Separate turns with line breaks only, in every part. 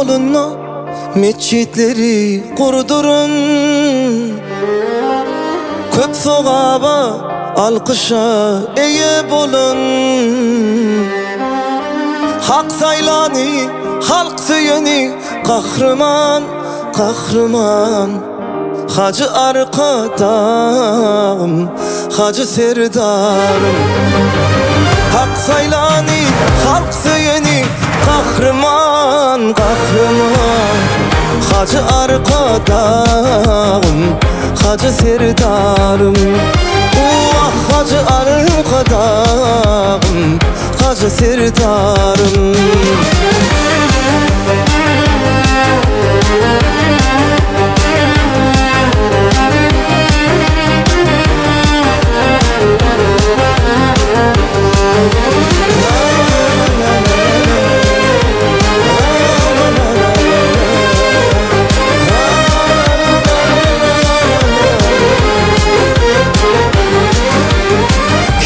yoluna meçhitleri kurdurun. Köp sogaba alkışa eye bolun. Hak saylani, halk süyeni, kahraman, kahraman. Hacı arkadam, hacı serdarım. Hak saylani, halk süyeni, kahraman, kahraman. Hacı arkadam, hacı serdarım. Ah hacı arkadam, hacı serdarım.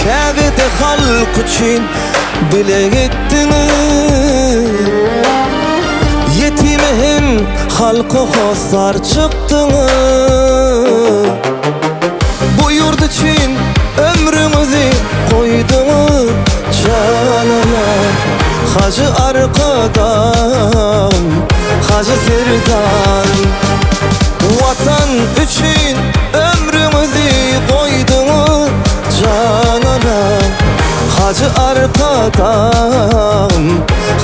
Kâbede halk için bile gittiniz. Yetime hem halka hosar çıktınız. Bu yurt için ömrünüzü koydunuz canına. Hacı arkadam, hacı serdarım. Vatan için ömrümüzü koydunuz canına. Hacı arkadam,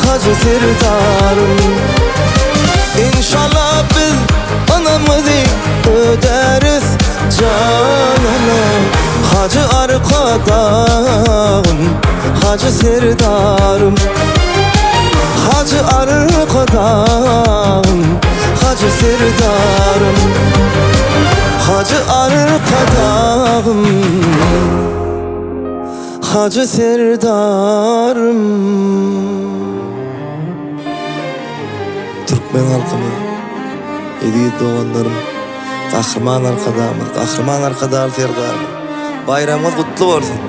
hacı serdarım. İnşallah biz anamızı öderiz canına. Hacı arkadam, hacı serdarım. Hacı arkadam, hacı serdarım. Hacı arkadam, hacı serdarım. Türkmen halkımı, hediye doğanlarım, kahraman arkadamız, kahraman arkadam serdarım. Bayramımız kutlu olsun.